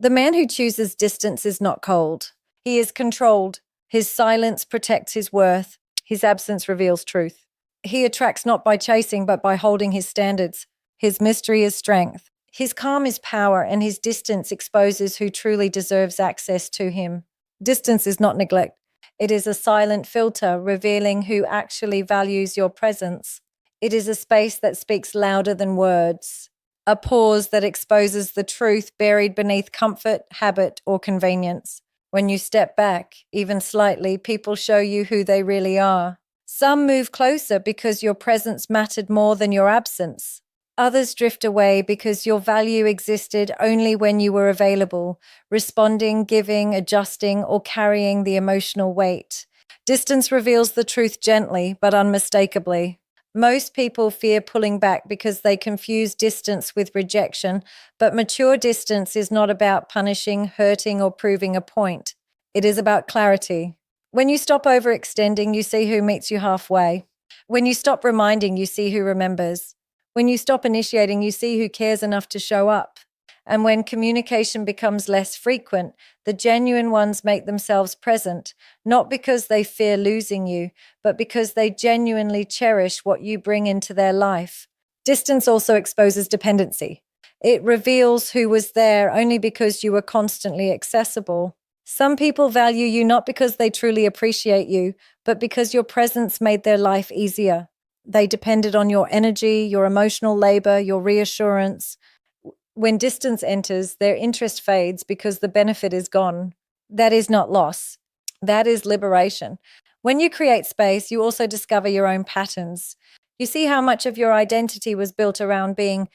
The man who chooses distance is not cold. He is controlled. His silence protects his worth. His absence reveals truth. He attracts not by chasing, but by holding his standards. His mystery is strength. His calm is power, and his distance exposes who truly deserves access to him. Distance is not neglect. It is a silent filter revealing who actually values your presence. It is a space that speaks louder than words. A pause that exposes the truth buried beneath comfort, habit, or convenience. When you step back, even slightly, people show you who they really are. Some move closer because your presence mattered more than your absence. Others drift away because your value existed only when you were available, responding, giving, adjusting, or carrying the emotional weight. Distance reveals the truth gently but unmistakably. Most people fear pulling back because they confuse distance with rejection, but mature distance is not about punishing, hurting, or proving a point. It is about clarity. When you stop overextending, you see who meets you halfway. When you stop reminding, you see who remembers. When you stop initiating, you see who cares enough to show up. And when communication becomes less frequent, the genuine ones make themselves present, not because they fear losing you, but because they genuinely cherish what you bring into their life. Distance also exposes dependency. It reveals who was there only because you were constantly accessible. Some people value you not because they truly appreciate you, but because your presence made their life easier. They depended on your energy, your emotional labor, your reassurance. When distance enters, their interest fades because the benefit is gone. That is not loss. That is liberation. When you create space, you also discover your own patterns. You see how much of your identity was built around being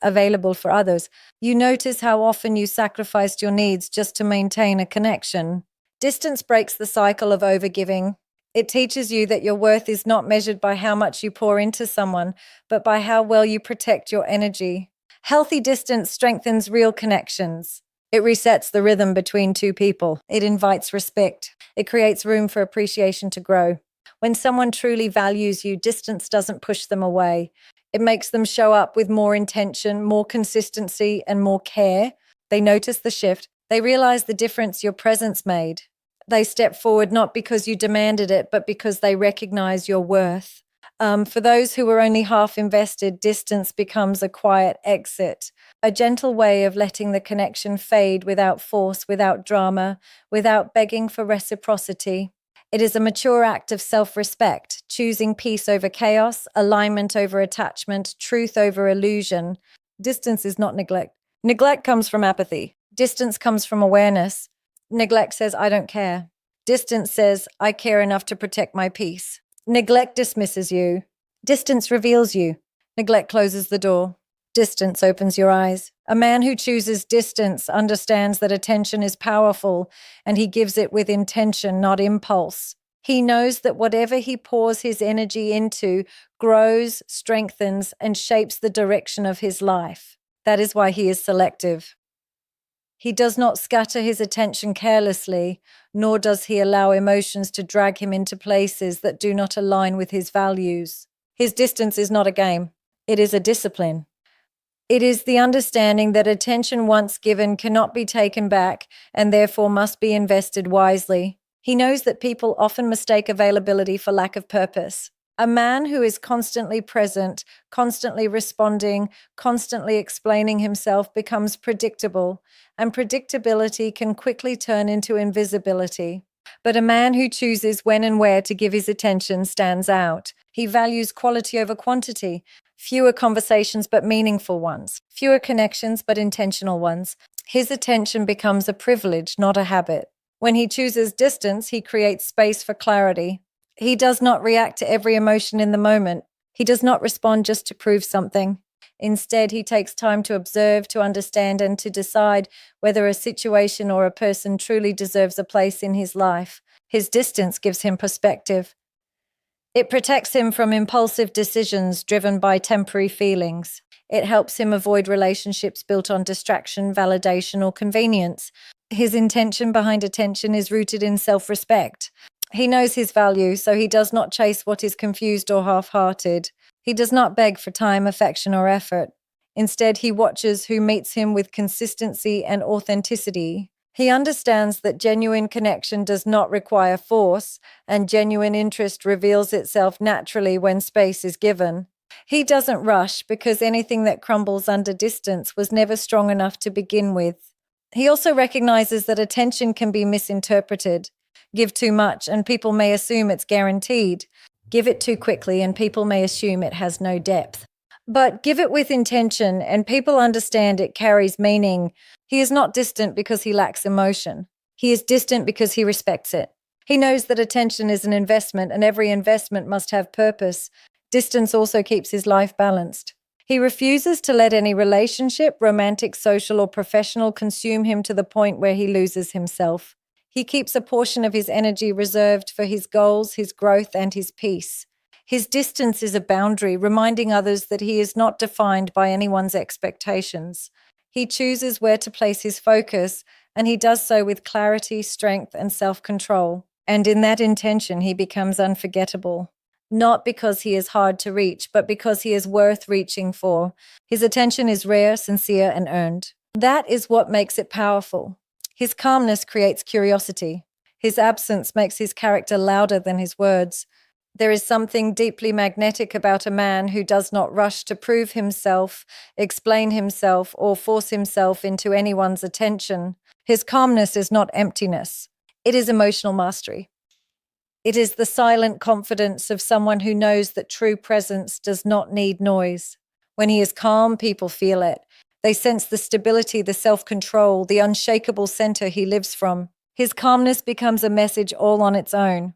available for others. You notice how often you sacrificed your needs just to maintain a connection. Distance breaks the cycle of overgiving. It teaches you that your worth is not measured by how much you pour into someone, but by how well you protect your energy. Healthy distance strengthens real connections. It resets the rhythm between two people. It invites respect. It creates room for appreciation to grow. When someone truly values you, distance doesn't push them away. It makes them show up with more intention, more consistency, and more care. They notice the shift. They realize the difference your presence made. They step forward not because you demanded it, but because they recognize your worth. For those who were only half invested, distance becomes a quiet exit, a gentle way of letting the connection fade without force, without drama, without begging for reciprocity. It is a mature act of self-respect, choosing peace over chaos, alignment over attachment, truth over illusion. Distance is not neglect. Neglect comes from apathy. Distance comes from awareness. Neglect says, I don't care. Distance says, I care enough to protect my peace. Neglect dismisses you. Distance reveals you. Neglect closes the door. Distance opens your eyes. A man who chooses distance understands that attention is powerful, and he gives it with intention, not impulse. He knows that whatever he pours his energy into grows, strengthens, and shapes the direction of his life. That is why he is selective. He does not scatter his attention carelessly, nor does he allow emotions to drag him into places that do not align with his values. His distance is not a game. It is a discipline. It is the understanding that attention once given cannot be taken back and therefore must be invested wisely. He knows that people often mistake availability for lack of purpose. A man who is constantly present, constantly responding, constantly explaining himself becomes predictable, and predictability can quickly turn into invisibility. But a man who chooses when and where to give his attention stands out. He values quality over quantity, fewer conversations but meaningful ones, fewer connections but intentional ones. His attention becomes a privilege, not a habit. When he chooses distance, he creates space for clarity. He does not react to every emotion in the moment. He does not respond just to prove something. Instead, he takes time to observe, to understand, and to decide whether a situation or a person truly deserves a place in his life. His distance gives him perspective. It protects him from impulsive decisions driven by temporary feelings. It helps him avoid relationships built on distraction, validation, or convenience. His intention behind attention is rooted in self-respect. He knows his value, so he does not chase what is confused or half-hearted. He does not beg for time, affection, or effort. Instead, he watches who meets him with consistency and authenticity. He understands that genuine connection does not require force, and genuine interest reveals itself naturally when space is given. He doesn't rush because anything that crumbles under distance was never strong enough to begin with. He also recognizes that attention can be misinterpreted. Give too much, and people may assume it's guaranteed. Give it too quickly, and people may assume it has no depth. But give it with intention, and people understand it carries meaning. He is not distant because he lacks emotion. He is distant because he respects it. He knows that attention is an investment, and every investment must have purpose. Distance also keeps his life balanced. He refuses to let any relationship, romantic, social, or professional, consume him to the point where he loses himself. He keeps a portion of his energy reserved for his goals, his growth, and his peace. His distance is a boundary, reminding others that he is not defined by anyone's expectations. He chooses where to place his focus, and he does so with clarity, strength, and self-control. And in that intention, he becomes unforgettable. Not because he is hard to reach, but because he is worth reaching for. His attention is rare, sincere, and earned. That is what makes it powerful. His calmness creates curiosity. His absence makes his character louder than his words. There is something deeply magnetic about a man who does not rush to prove himself, explain himself, or force himself into anyone's attention. His calmness is not emptiness. It is emotional mastery. It is the silent confidence of someone who knows that true presence does not need noise. When he is calm, people feel it. They sense the stability, the self-control, the unshakable center he lives from. His calmness becomes a message all on its own.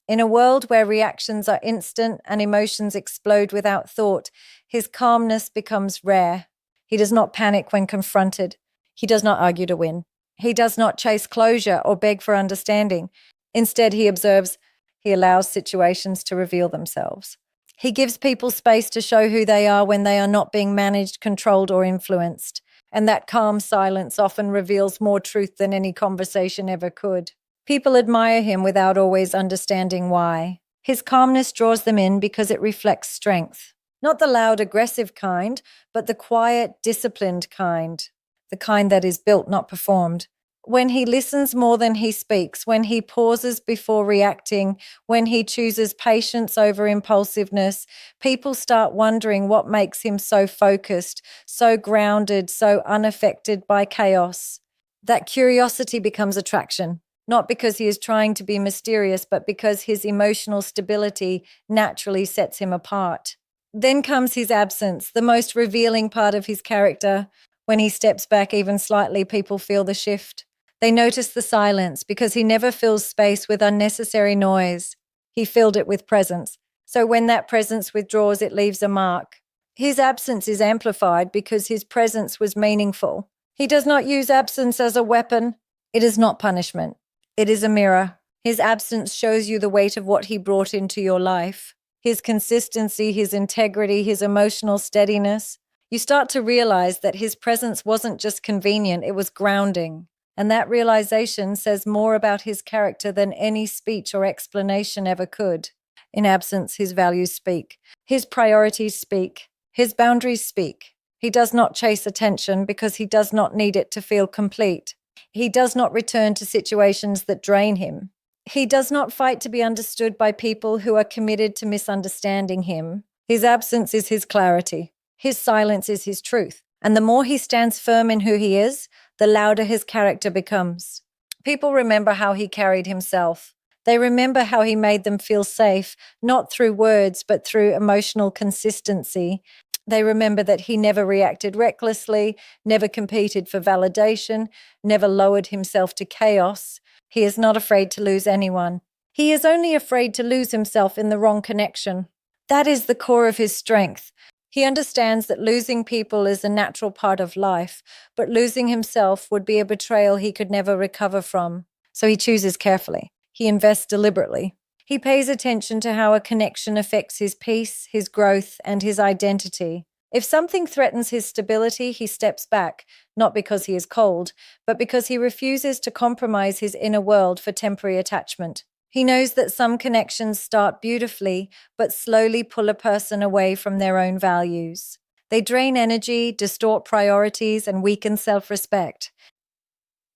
In a world where reactions are instant and emotions explode without thought, his calmness becomes rare. He does not panic when confronted. He does not argue to win. He does not chase closure or beg for understanding. Instead, he observes. He allows situations to reveal themselves. He gives people space to show who they are when they are not being managed, controlled, or influenced. And that calm silence often reveals more truth than any conversation ever could. People admire him without always understanding why. His calmness draws them in because it reflects strength. Not the loud, aggressive kind, but the quiet, disciplined kind. The kind that is built, not performed. When he listens more than he speaks, when he pauses before reacting, when he chooses patience over impulsiveness, people start wondering what makes him so focused, so grounded, so unaffected by chaos. That curiosity becomes attraction, not because he is trying to be mysterious, but because his emotional stability naturally sets him apart. Then comes his absence, the most revealing part of his character. When he steps back even slightly, people feel the shift. They notice the silence because he never fills space with unnecessary noise. He filled it with presence. So when that presence withdraws, it leaves a mark. His absence is amplified because his presence was meaningful. He does not use absence as a weapon. It is not punishment. It is a mirror. His absence shows you the weight of what he brought into your life. His consistency, his integrity, his emotional steadiness. You start to realize that his presence wasn't just convenient, it was grounding. And that realization says more about his character than any speech or explanation ever could. In absence, his values speak. His priorities speak. His boundaries speak. He does not chase attention because he does not need it to feel complete. He does not return to situations that drain him. He does not fight to be understood by people who are committed to misunderstanding him. His absence is his clarity. His silence is his truth. And the more he stands firm in who he is, the louder his character becomes. People remember how he carried himself. They remember how he made them feel safe, not through words, but through emotional consistency. They remember that he never reacted recklessly, never competed for validation, never lowered himself to chaos. He is not afraid to lose anyone. He is only afraid to lose himself in the wrong connection. That is the core of his strength. He understands that losing people is a natural part of life, but losing himself would be a betrayal he could never recover from. So he chooses carefully. He invests deliberately. He pays attention to how a connection affects his peace, his growth, and his identity. If something threatens his stability, he steps back, not because he is cold, but because he refuses to compromise his inner world for temporary attachment. He knows that some connections start beautifully, but slowly pull a person away from their own values. They drain energy, distort priorities, and weaken self-respect.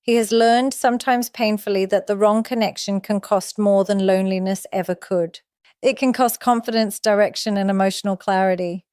He has learned, sometimes painfully, that the wrong connection can cost more than loneliness ever could. It can cost confidence, direction, and emotional clarity.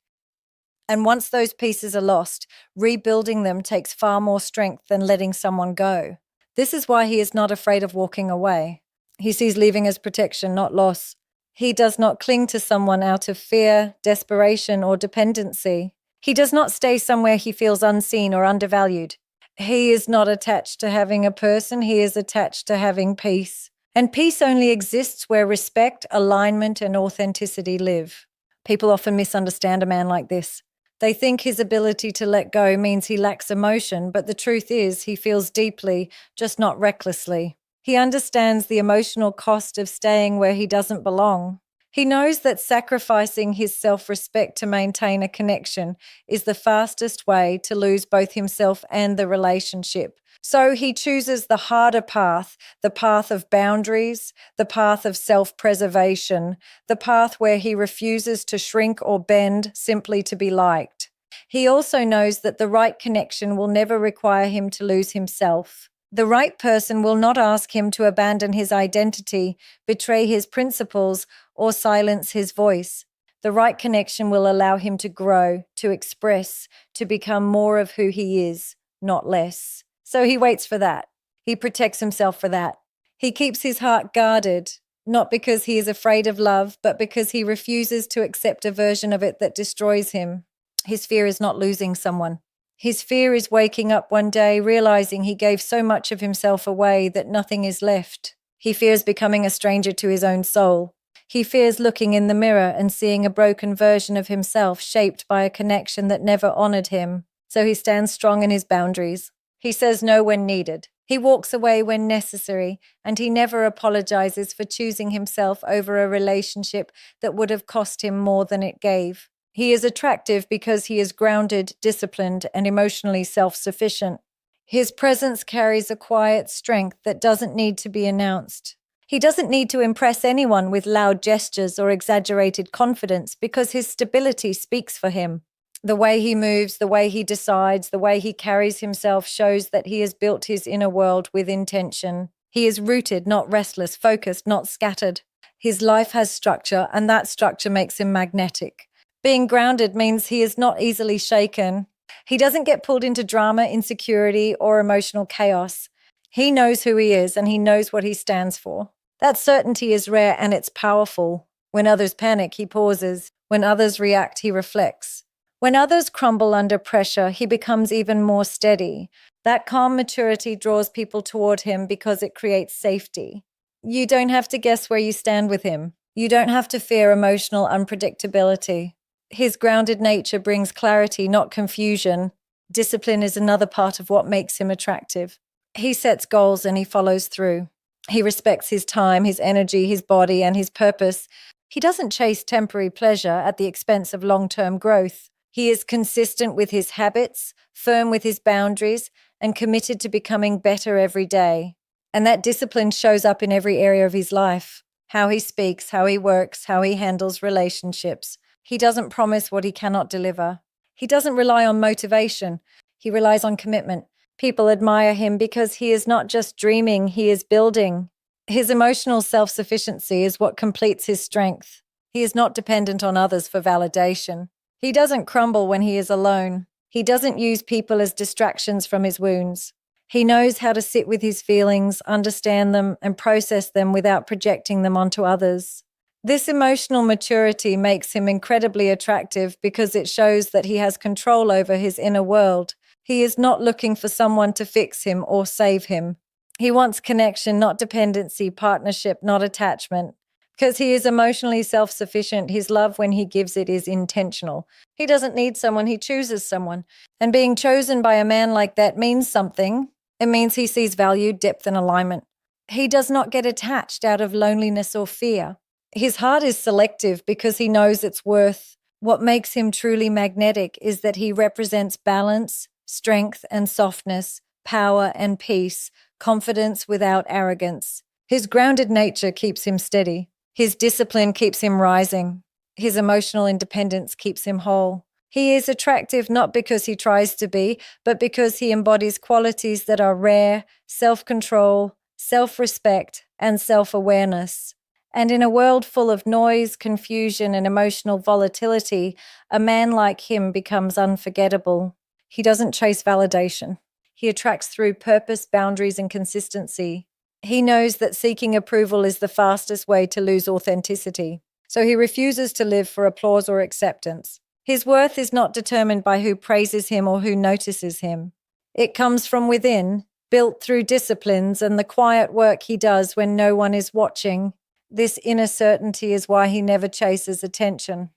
And once those pieces are lost, rebuilding them takes far more strength than letting someone go. This is why he is not afraid of walking away. He sees leaving as protection, not loss. He does not cling to someone out of fear, desperation, or dependency. He does not stay somewhere he feels unseen or undervalued. He is not attached to having a person, he is attached to having peace. And peace only exists where respect, alignment, and authenticity live. People often misunderstand a man like this. They think his ability to let go means he lacks emotion, but the truth is he feels deeply, just not recklessly. He understands the emotional cost of staying where he doesn't belong. He knows that sacrificing his self-respect to maintain a connection is the fastest way to lose both himself and the relationship. So he chooses the harder path, the path of boundaries, the path of self-preservation, the path where he refuses to shrink or bend simply to be liked. He also knows that the right connection will never require him to lose himself. The right person will not ask him to abandon his identity, betray his principles, or silence his voice. The right connection will allow him to grow, to express, to become more of who he is, not less. So he waits for that. He protects himself for that. He keeps his heart guarded, not because he is afraid of love, but because he refuses to accept a version of it that destroys him. His fear is not losing someone. His fear is waking up one day realizing he gave so much of himself away that nothing is left. He fears becoming a stranger to his own soul. He fears looking in the mirror and seeing a broken version of himself shaped by a connection that never honored him. So he stands strong in his boundaries. He says no when needed. He walks away when necessary, and he never apologizes for choosing himself over a relationship that would have cost him more than it gave. He is attractive because he is grounded, disciplined, and emotionally self-sufficient. His presence carries a quiet strength that doesn't need to be announced. He doesn't need to impress anyone with loud gestures or exaggerated confidence because his stability speaks for him. The way he moves, the way he decides, the way he carries himself shows that he has built his inner world with intention. He is rooted, not restless, focused, not scattered. His life has structure, and that structure makes him magnetic. Being grounded means he is not easily shaken. He doesn't get pulled into drama, insecurity, or emotional chaos. He knows who he is, and he knows what he stands for. That certainty is rare, and it's powerful. When others panic, he pauses. When others react, he reflects. When others crumble under pressure, he becomes even more steady. That calm maturity draws people toward him because it creates safety. You don't have to guess where you stand with him. You don't have to fear emotional unpredictability. His grounded nature brings clarity, not confusion. Discipline is another part of what makes him attractive. He sets goals and he follows through. He respects his time, his energy, his body, and his purpose. He doesn't chase temporary pleasure at the expense of long-term growth. He is consistent with his habits, firm with his boundaries, and committed to becoming better every day. And that discipline shows up in every area of his life. How he speaks, how he works, how he handles relationships. He doesn't promise what he cannot deliver. He doesn't rely on motivation. He relies on commitment. People admire him because he is not just dreaming, he is building. His emotional self-sufficiency is what completes his strength. He is not dependent on others for validation. He doesn't crumble when he is alone. He doesn't use people as distractions from his wounds. He knows how to sit with his feelings, understand them, and process them without projecting them onto others. This emotional maturity makes him incredibly attractive because it shows that he has control over his inner world. He is not looking for someone to fix him or save him. He wants connection, not dependency, partnership, not attachment. Because he is emotionally self-sufficient, his love, when he gives it, is intentional. He doesn't need someone, he chooses someone. And being chosen by a man like that means something. It means he sees value, depth, and alignment. He does not get attached out of loneliness or fear. His heart is selective because he knows its worth. What makes him truly magnetic is that he represents balance, strength and softness, power and peace, confidence without arrogance. His grounded nature keeps him steady. His discipline keeps him rising. His emotional independence keeps him whole. He is attractive not because he tries to be, but because he embodies qualities that are rare: self-control, self-respect, and self-awareness. And in a world full of noise, confusion, and emotional volatility, a man like him becomes unforgettable. He doesn't chase validation. He attracts through purpose, boundaries, and consistency. He knows that seeking approval is the fastest way to lose authenticity, so he refuses to live for applause or acceptance. His worth is not determined by who praises him or who notices him. It comes from within, built through disciplines and the quiet work he does when no one is watching. This inner certainty is why he never chases attention.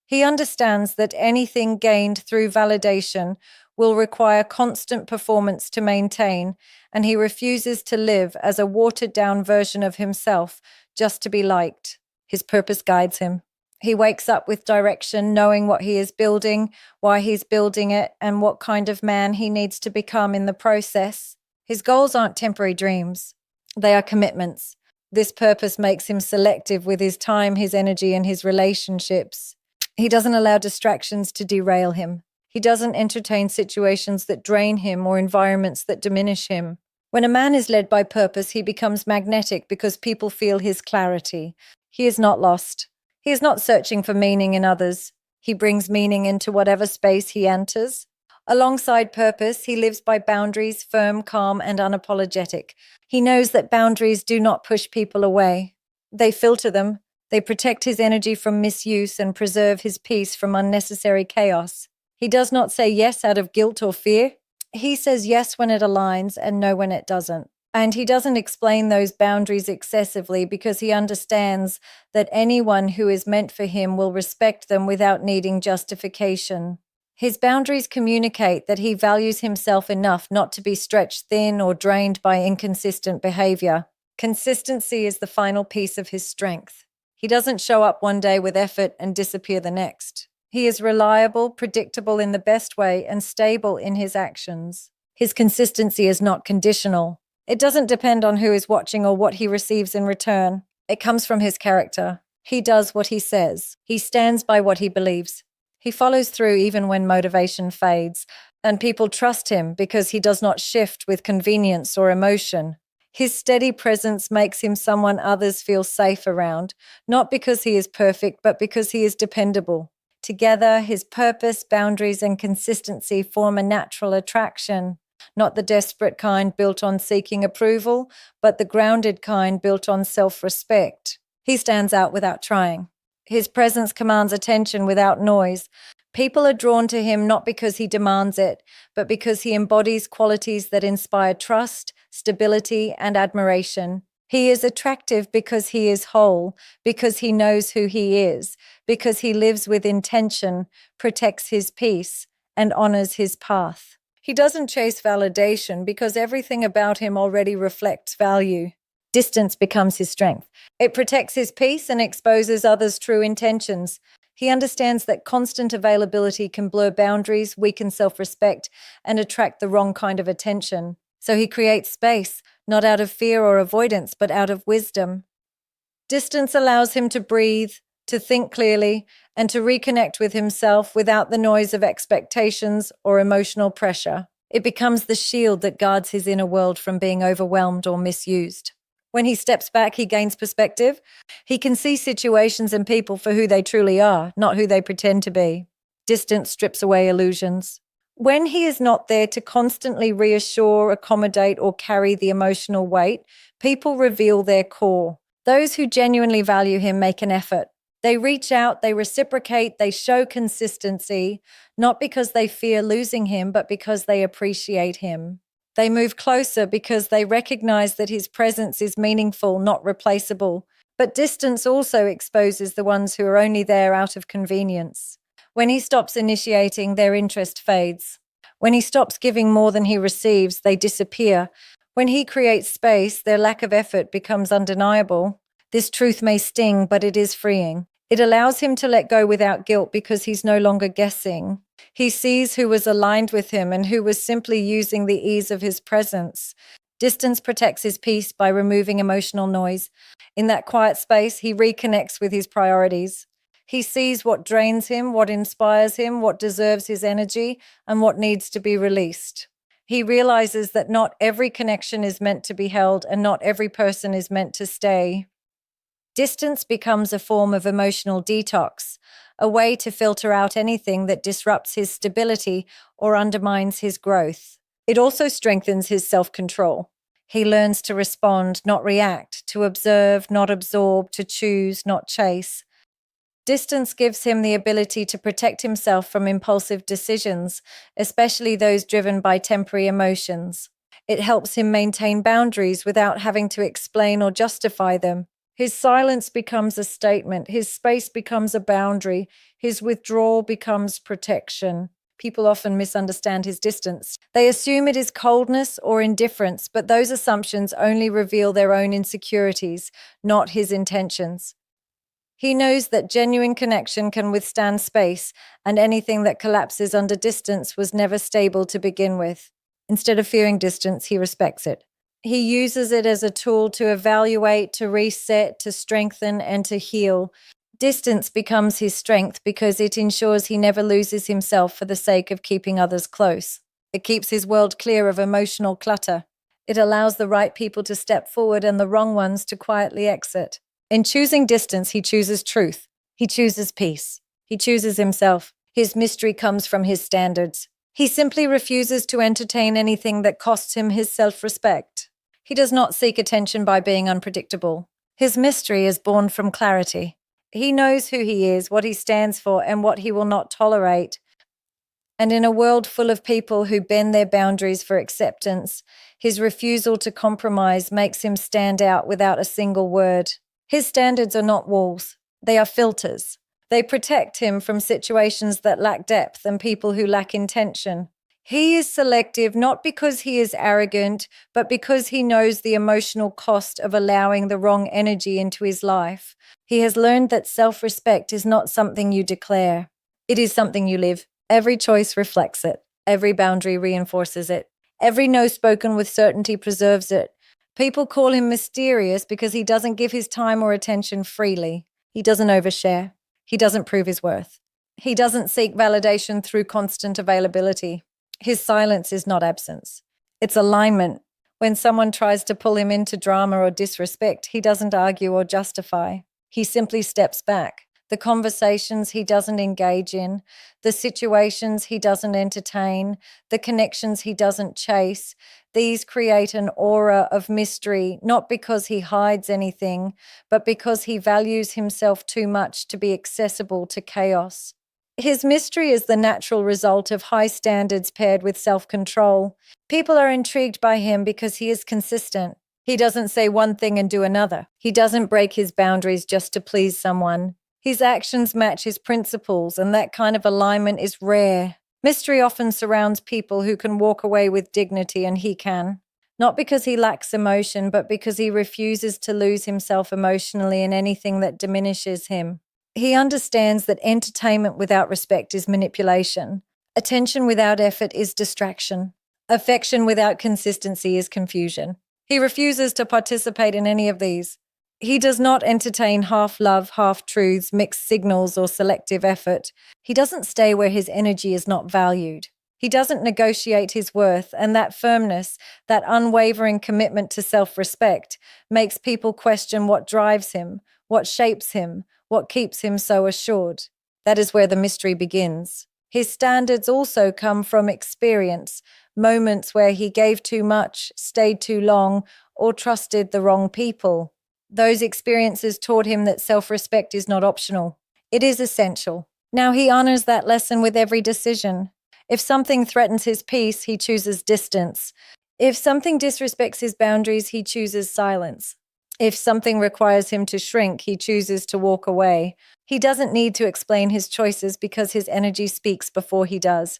He understands that anything gained through validation will require constant performance to maintain, and he refuses to live as a watered-down version of himself just to be liked. His purpose guides him. He wakes up with direction, knowing what he is building, why he's building it, and what kind of man he needs to become in the process. His goals aren't temporary dreams. They are commitments. This purpose makes him selective with his time, his energy, and his relationships. He doesn't allow distractions to derail him. He doesn't entertain situations that drain him or environments that diminish him. When a man is led by purpose, he becomes magnetic because people feel his clarity. He is not lost. He is not searching for meaning in others. He brings meaning into whatever space he enters. Alongside purpose, he lives by boundaries, firm, calm, and unapologetic. He knows that boundaries do not push people away. They filter them. They protect his energy from misuse and preserve his peace from unnecessary chaos. He does not say yes out of guilt or fear. He says yes when it aligns and no when it doesn't. And he doesn't explain those boundaries excessively because he understands that anyone who is meant for him will respect them without needing justification. His boundaries communicate that he values himself enough not to be stretched thin or drained by inconsistent behavior. Consistency is the final piece of his strength. He doesn't show up one day with effort and disappear the next. He is reliable, predictable in the best way, and stable in his actions. His consistency is not conditional. It doesn't depend on who is watching or what he receives in return. It comes from his character. He does what he says. He stands by what he believes. He follows through even when motivation fades, and people trust him because he does not shift with convenience or emotion. His steady presence makes him someone others feel safe around, not because he is perfect, but because he is dependable. Together, his purpose, boundaries, and consistency form a natural attraction. Not the desperate kind built on seeking approval, but the grounded kind built on self-respect. He stands out without trying. His presence commands attention without noise. People are drawn to him not because he demands it, but because he embodies qualities that inspire trust, stability, and admiration. He is attractive because he is whole, because he knows who he is, because he lives with intention, protects his peace, and honors his path. He doesn't chase validation because everything about him already reflects value. Distance becomes his strength. It protects his peace and exposes others' true intentions. He understands that constant availability can blur boundaries, weaken self-respect, and attract the wrong kind of attention. So he creates space, not out of fear or avoidance, but out of wisdom. Distance allows him to breathe, to think clearly, and to reconnect with himself without the noise of expectations or emotional pressure. It becomes the shield that guards his inner world from being overwhelmed or misused. When he steps back, he gains perspective. He can see situations and people for who they truly are, not who they pretend to be. Distance strips away illusions. When he is not there to constantly reassure, accommodate, or carry the emotional weight, people reveal their core. Those who genuinely value him make an effort. They reach out, they reciprocate, they show consistency, not because they fear losing him, but because they appreciate him. They move closer because they recognize that his presence is meaningful, not replaceable. But distance also exposes the ones who are only there out of convenience. When he stops initiating, their interest fades. When he stops giving more than he receives, they disappear. When he creates space, their lack of effort becomes undeniable. This truth may sting, but it is freeing. It allows him to let go without guilt because he's no longer guessing. He sees who was aligned with him and who was simply using the ease of his presence. Distance protects his peace by removing emotional noise. In that quiet space, he reconnects with his priorities. He sees what drains him, what inspires him, what deserves his energy, and what needs to be released. He realizes that not every connection is meant to be held and not every person is meant to stay. Distance becomes a form of emotional detox, a way to filter out anything that disrupts his stability or undermines his growth. It also strengthens his self-control. He learns to respond, not react, to observe, not absorb, to choose, not chase. Distance gives him the ability to protect himself from impulsive decisions, especially those driven by temporary emotions. It helps him maintain boundaries without having to explain or justify them. His silence becomes a statement, his space becomes a boundary, his withdrawal becomes protection. People often misunderstand his distance. They assume it is coldness or indifference, but those assumptions only reveal their own insecurities, not his intentions. He knows that genuine connection can withstand space, and anything that collapses under distance was never stable to begin with. Instead of fearing distance, he respects it. He uses it as a tool to evaluate, to reset, to strengthen, and to heal. Distance becomes his strength because it ensures he never loses himself for the sake of keeping others close. It keeps his world clear of emotional clutter. It allows the right people to step forward and the wrong ones to quietly exit. In choosing distance, he chooses truth. He chooses peace. He chooses himself. His mystery comes from his standards. He simply refuses to entertain anything that costs him his self-respect. He does not seek attention by being unpredictable. His mystery is born from clarity. He knows who he is, what he stands for, and what he will not tolerate. And in a world full of people who bend their boundaries for acceptance, his refusal to compromise makes him stand out without a single word. His standards are not walls, they are filters. They protect him from situations that lack depth and people who lack intention. He is selective not because he is arrogant, but because he knows the emotional cost of allowing the wrong energy into his life. He has learned that self-respect is not something you declare. It is something you live. Every choice reflects it. Every boundary reinforces it. Every no spoken with certainty preserves it. People call him mysterious because he doesn't give his time or attention freely. He doesn't overshare. He doesn't prove his worth. He doesn't seek validation through constant availability. His silence is not absence. It's alignment. When someone tries to pull him into drama or disrespect, he doesn't argue or justify. He simply steps back. The conversations he doesn't engage in, the situations he doesn't entertain, the connections he doesn't chase, these create an aura of mystery, not because he hides anything, but because he values himself too much to be accessible to chaos. His mystery is the natural result of high standards paired with self-control. People are intrigued by him because he is consistent. He doesn't say one thing and do another. He doesn't break his boundaries just to please someone. His actions match his principles, and that kind of alignment is rare. Mystery often surrounds people who can walk away with dignity, and he can. Not because he lacks emotion, but because he refuses to lose himself emotionally in anything that diminishes him. He understands that entertainment without respect is manipulation. Attention without effort is distraction. Affection without consistency is confusion. He refuses to participate in any of these. He does not entertain half-love, half-truths, mixed signals, or selective effort. He doesn't stay where his energy is not valued. He doesn't negotiate his worth, and that firmness, that unwavering commitment to self-respect, makes people question what drives him, what shapes him, what keeps him so assured. That is where the mystery begins. His standards also come from experience, moments where he gave too much, stayed too long, or trusted the wrong people. Those experiences taught him that self-respect is not optional. It is essential. Now he honors that lesson with every decision. If something threatens his peace, he chooses distance. If something disrespects his boundaries, he chooses silence. If something requires him to shrink, he chooses to walk away. He doesn't need to explain his choices because his energy speaks before he does.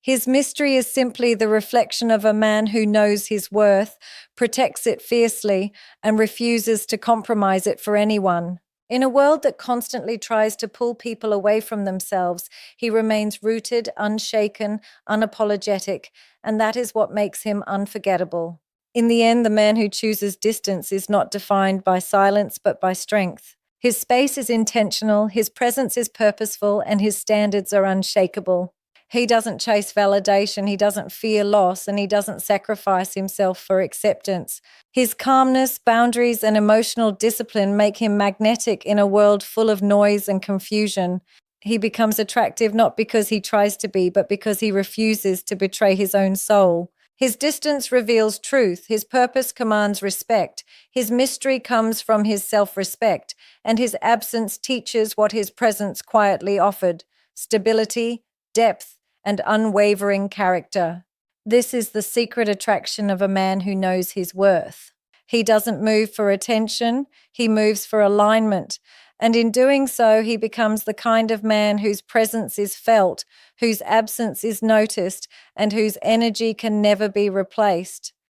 His mystery is simply the reflection of a man who knows his worth, protects it fiercely, and refuses to compromise it for anyone. In a world that constantly tries to pull people away from themselves, he remains rooted, unshaken, unapologetic, and that is what makes him unforgettable. In the end, the man who chooses distance is not defined by silence but by strength. His space is intentional, his presence is purposeful, and his standards are unshakable. He doesn't chase validation, he doesn't fear loss, and he doesn't sacrifice himself for acceptance. His calmness, boundaries, and emotional discipline make him magnetic in a world full of noise and confusion. He becomes attractive not because he tries to be, but because he refuses to betray his own soul. His distance reveals truth, his purpose commands respect, his mystery comes from his self-respect, and his absence teaches what his presence quietly offered: stability, depth, and unwavering character. This is the secret attraction of a man who knows his worth. He doesn't move for attention, he moves for alignment. And in doing so, he becomes the kind of man whose presence is felt, whose absence is noticed, and whose energy can never be replaced.